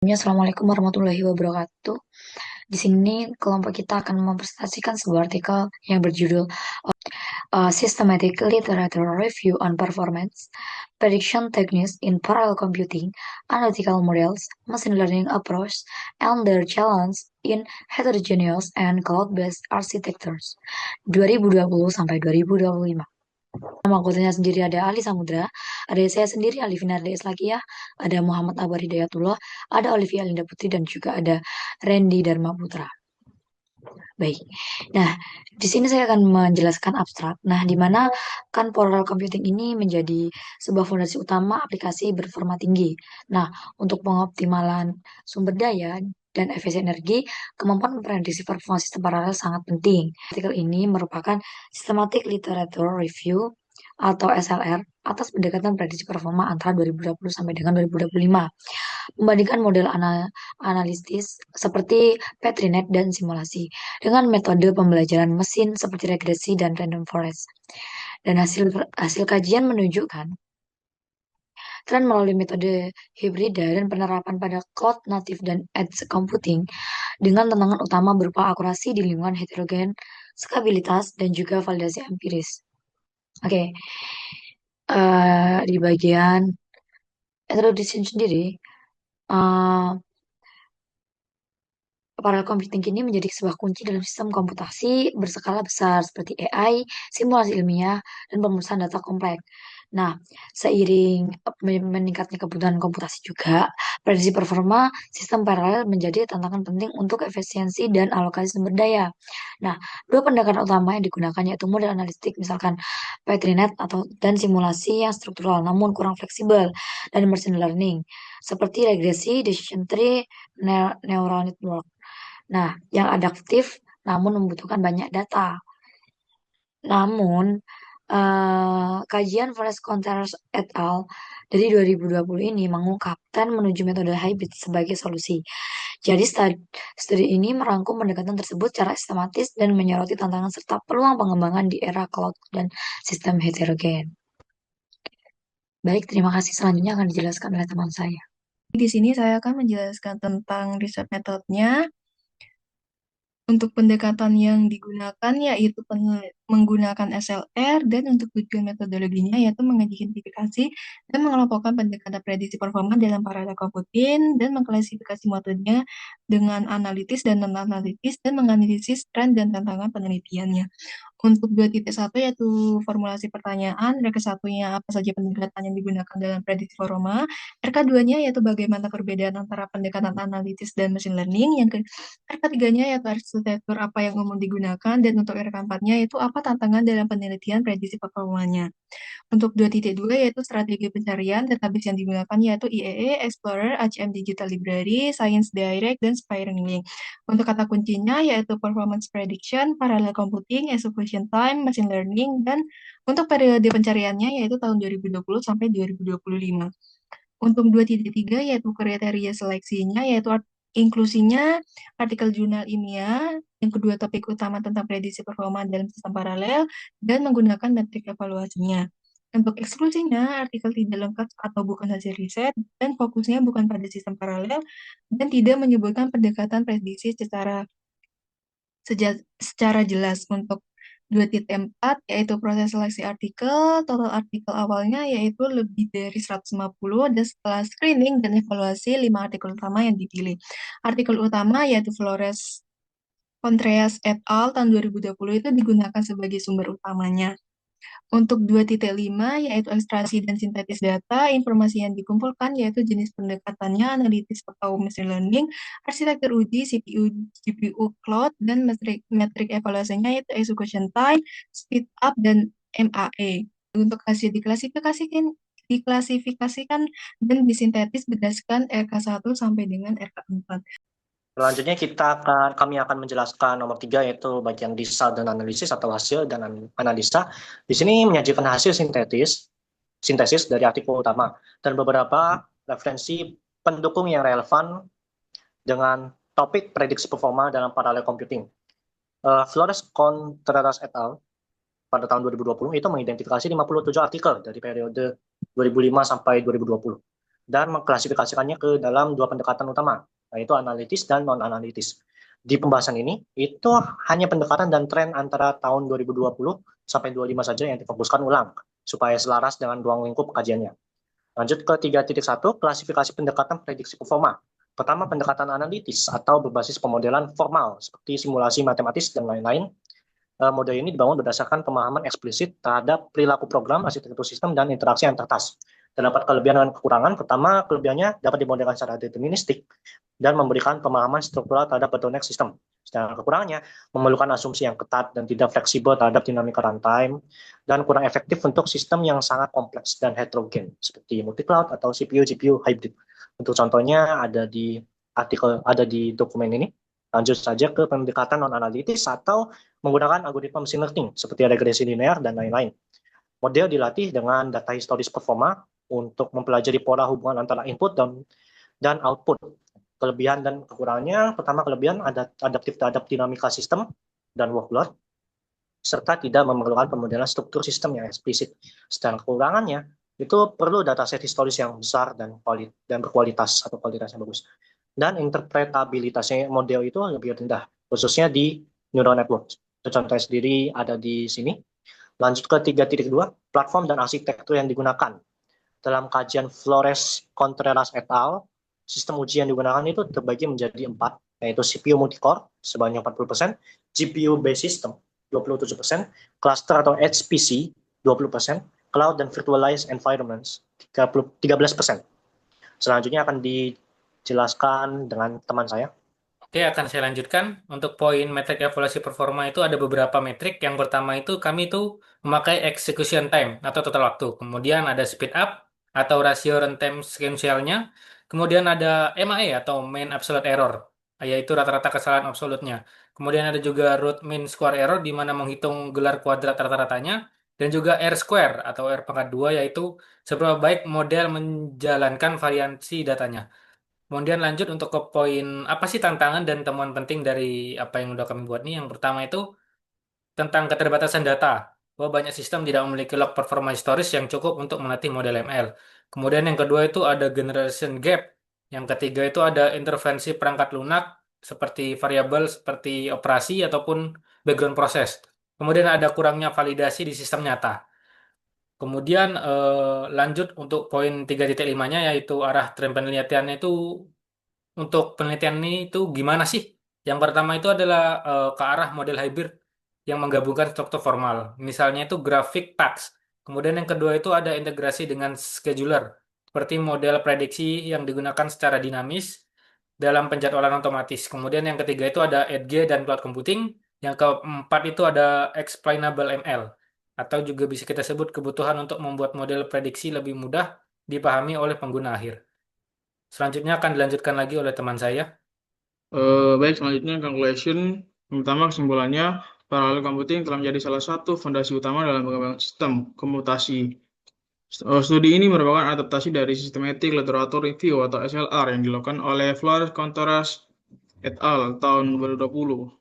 Sebelumnya, Assalamualaikum warahmatullahi wabarakatuh. Di sini kelompok kita akan mempresentasikan sebuah artikel yang berjudul Systematic Literature Review on Performance, Prediction Techniques in Parallel Computing, Analytical Models, Machine Learning Approach, and their Challenge in Heterogeneous and Cloud-Based Architectures 2020 sampai 2025. Nama anggotanya sendiri ada Ali Samudra, ada saya sendiri Alif Vinarda Islakia, ada Muhammad Abar Hidayatullah, ada Olivia Linda Putri, dan juga ada Randy Dharma Putra. Baik, nah di sini saya akan menjelaskan abstrak. Nah, di mana kan parallel computing ini menjadi sebuah fondasi utama aplikasi berperforma tinggi. Nah, untuk pengoptimalan sumber daya dan efisien energi, kemampuan memprediksi performa sistem paralel sangat penting. Artikel ini merupakan Systematic Literature Review atau SLR atas pendekatan prediksi performa antara 2020 sampai dengan 2025. Membandingkan model analitis seperti Petrinet dan simulasi dengan metode pembelajaran mesin seperti regresi dan random forest. Dan hasil hasil kajian menunjukkan tren melalui metode hibrida dan penerapan pada cloud native dan edge computing dengan tantangan utama berupa akurasi di lingkungan heterogen, skabilitas, dan juga validasi empiris. Oke, di bagian introduction sendiri, eh, parallel computing kini menjadi sebuah kunci dalam sistem komputasi berskala besar seperti AI, simulasi ilmiah, dan pemusatan data kompleks. Nah, seiring meningkatnya kebutuhan komputasi juga, prediksi performa sistem paralel menjadi tantangan penting untuk efisiensi dan alokasi sumber daya. Nah, dua pendekatan utama yang digunakan yaitu model analitik, misalkan Petrinet dan simulasi yang struktural namun kurang fleksibel, dan machine learning seperti regresi, decision tree, neural network. Nah, yang adaptif namun membutuhkan banyak data. Namun, kajian Forest Contreras et al. Dari 2020 ini mengungkapkan menuju metode hybrid sebagai solusi. Jadi, studi ini merangkum pendekatan tersebut secara sistematis dan menyoroti tantangan serta peluang pengembangan di era cloud dan sistem heterogen. Baik, terima kasih. Selanjutnya akan dijelaskan oleh teman saya. Di sini saya akan menjelaskan tentang riset metodenya. Untuk pendekatan yang digunakan yaitu menggunakan SLR, dan untuk tujuan metodologinya yaitu mengidentifikasi dan mengelompokkan pendekatan prediksi performa dalam paralel computing dan mengklasifikasi metodenya dengan analitis dan non-analitis dan menganalisis tren dan tantangan penelitiannya. Untuk 2.1 yaitu formulasi pertanyaan, RK1-nya apa saja pendekatan yang digunakan dalam prediksi performa, RK2-nya yaitu bagaimana perbedaan antara pendekatan analitis dan machine learning, RK3-nya yaitu arsitektur apa yang umum digunakan, dan untuk RK4-nya yaitu apa tantangan dalam penelitian prediksi performanya. Untuk 2.2 yaitu strategi pencarian, database yang digunakan yaitu IEE, Explorer, ACM Digital Library, Science Direct, dan Spiring Link. Untuk kata kuncinya yaitu performance prediction, parallel computing, execution time, machine learning, dan untuk periode pencariannya yaitu tahun 2020 sampai 2025. Untuk 2.3 yaitu kriteria seleksinya yaitu inklusinya artikel jurnal ilmiah, yang kedua topik utama tentang prediksi performa dalam sistem paralel, dan menggunakan metrik evaluasinya. Untuk eksklusinya, artikel tidak lengkap atau bukan hasil riset, dan fokusnya bukan pada sistem paralel, dan tidak menyebutkan pendekatan prediksi secara jelas. Untuk 2.4 yaitu proses seleksi artikel, total artikel awalnya yaitu lebih dari 150, dan setelah screening dan evaluasi 5 artikel utama yang dipilih. Artikel utama yaitu Flores Contreras et al. Tahun 2020 itu digunakan sebagai sumber utamanya. Untuk 2.5 yaitu ekstraksi dan sintetis data, informasi yang dikumpulkan yaitu jenis pendekatannya, analitis atau machine learning, arsitektur uji, CPU, GPU, cloud, dan metrik evaluasinya yaitu execution time, speed up, dan MAE. Untuk hasil diklasifikasikan dan disintetis berdasarkan RK1 sampai dengan RK4. Selanjutnya kami akan menjelaskan nomor 3 yaitu bagian result dan analisis atau hasil dan analisa. Di sini menyajikan hasil sintesis dari artikel utama dan beberapa referensi pendukung yang relevan dengan topik prediksi performa dalam parallel computing. Flores Contreras et al. Pada tahun 2020 itu mengidentifikasi 57 artikel dari periode 2005 sampai 2020. dan mengklasifikasikannya ke dalam dua pendekatan utama, yaitu analitis dan non-analitis. Di pembahasan ini, itu hanya pendekatan dan tren antara tahun 2020 sampai 25 saja yang difokuskan ulang, supaya selaras dengan ruang lingkup kajiannya. Lanjut ke 3.1, klasifikasi pendekatan prediksi performa. Pertama, pendekatan analitis atau berbasis pemodelan formal, seperti simulasi matematis dan lain-lain. Model ini dibangun berdasarkan pemahaman eksplisit terhadap perilaku program, arsitektur sistem, dan interaksi antar task. Terdapat kelebihan dan kekurangan. Pertama, kelebihannya dapat dimodelkan secara deterministik dan memberikan pemahaman struktural terhadap bottleneck sistem. Sedangkan kekurangannya memerlukan asumsi yang ketat dan tidak fleksibel terhadap dinamika runtime, dan kurang efektif untuk sistem yang sangat kompleks dan heterogen, seperti multi-cloud atau CPU-GPU hybrid. Untuk contohnya ada di dokumen ini. Lanjut saja ke pendekatan non-analitis atau menggunakan algoritma machine learning seperti regresi linear dan lain-lain. Model dilatih dengan data historis performa untuk mempelajari pola hubungan antara input dan output. Kelebihan dan kekurangannya, pertama kelebihan adaptif terhadap dinamika sistem dan workload, serta tidak memerlukan pemodelan struktur sistem yang eksplisit. Sedangkan kekurangannya, itu perlu dataset historis yang besar dan berkualitas atau kualitasnya bagus. Dan interpretabilitasnya model itu lebih rendah, khususnya di neural network. Contohnya sendiri ada di sini. Lanjut ke 3.2, platform dan arsitektur yang digunakan. Dalam kajian Flores Contreras et al., sistem uji yang digunakan itu terbagi menjadi 4, yaitu CPU multicore sebanyak 40%, GPU-based system 27%, cluster atau HPC 20%, cloud dan virtualized environments 13%. Selanjutnya akan dijelaskan dengan teman saya. Oke, akan saya lanjutkan. Untuk poin metrik evaluasi performa itu ada beberapa metrik. Yang pertama itu kami itu memakai execution time atau total waktu. Kemudian ada speed up atau rasio runtime sequentialnya. Kemudian ada MAE atau mean absolute error, yaitu rata-rata kesalahan absolutnya. Kemudian ada juga root mean square error di mana menghitung gelar kuadrat rata-ratanya. Dan juga R square atau R pangkat 2 yaitu seberapa baik model menjalankan variansi datanya. Kemudian lanjut untuk ke poin apa sih tantangan dan temuan penting dari apa yang udah kami buat nih. Yang pertama itu tentang keterbatasan data, bahwa banyak sistem tidak memiliki log performa historis yang cukup untuk melatih model ML. Kemudian yang kedua itu ada generation gap. Yang ketiga itu ada intervensi perangkat lunak seperti variabel seperti operasi ataupun background proses. Kemudian ada kurangnya validasi di sistem nyata. Kemudian lanjut untuk poin 3.5-nya yaitu arah tren penelitiannya itu untuk penelitian ini itu gimana sih? Yang pertama itu adalah ke arah model hybrid yang menggabungkan struktur formal. Misalnya itu grafik task. Kemudian yang kedua itu ada integrasi dengan scheduler, seperti model prediksi yang digunakan secara dinamis dalam penjadwalan otomatis. Kemudian yang ketiga itu ada edge dan cloud computing. Yang keempat itu ada explainable ML, atau juga bisa kita sebut kebutuhan untuk membuat model prediksi lebih mudah dipahami oleh pengguna akhir. Selanjutnya akan dilanjutkan lagi oleh teman saya. Baik, selanjutnya conclusion. Yang pertama, kesimpulannya, parallel computing telah menjadi salah satu fondasi utama dalam pengembangan sistem komutasi. Studi ini merupakan adaptasi dari Systematic Literature Review atau SLR yang dilakukan oleh Flores Contreras et al. Tahun 2020.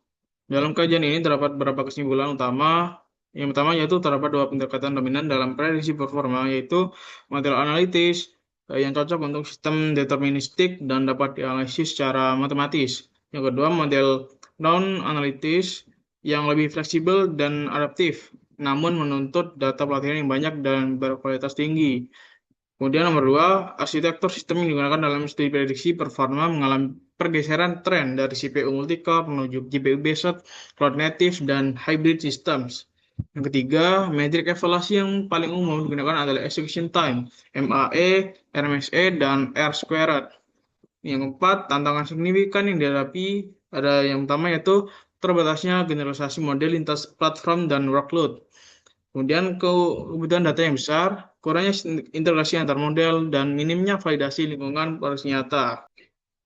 Dalam kajian ini terdapat beberapa kesimpulan utama. Yang pertama yaitu terdapat dua pendekatan dominan dalam prediksi performa, yaitu model analitis yang cocok untuk sistem deterministik dan dapat dianalisis secara matematis. Yang kedua, model non-analitis yang lebih fleksibel dan adaptif, namun menuntut data pelatihan yang banyak dan berkualitas tinggi. Kemudian nomor dua, arsitektur sistem yang digunakan dalam studi prediksi performa mengalami pergeseran tren dari CPU multi-core menuju GPU-based, cloud native, dan hybrid systems. Yang ketiga, metrik evaluasi yang paling umum digunakan adalah execution time, MAE, RMSE, dan R squared. Yang keempat, tantangan signifikan yang dihadapi ada yang pertama yaitu terbatasnya generalisasi model lintas platform dan workload. Kemudian kebutuhan data yang besar, kurangnya integrasi antar model, dan minimnya validasi lingkungan produksi nyata.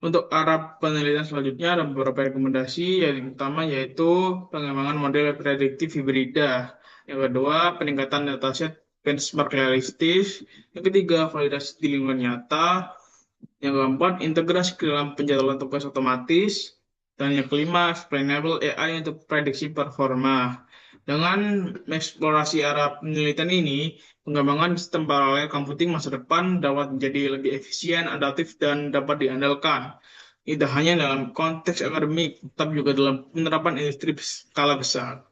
Untuk arah penelitian selanjutnya ada beberapa rekomendasi. Yang pertama yaitu pengembangan model prediktif hibrida. Yang kedua, peningkatan dataset benchmark realistis. Yang ketiga, validasi di lingkungan nyata. Yang keempat, integrasi ke dalam penjadwalan tugas otomatis. Dan yang kelima, explainable AI untuk prediksi performa. Dengan mengeksplorasi arah penelitian ini, pengembangan sistem paralel computing masa depan dapat menjadi lebih efisien, adaptif, dan dapat diandalkan. Tidak hanya dalam konteks akademik, tapi juga dalam penerapan industri skala besar.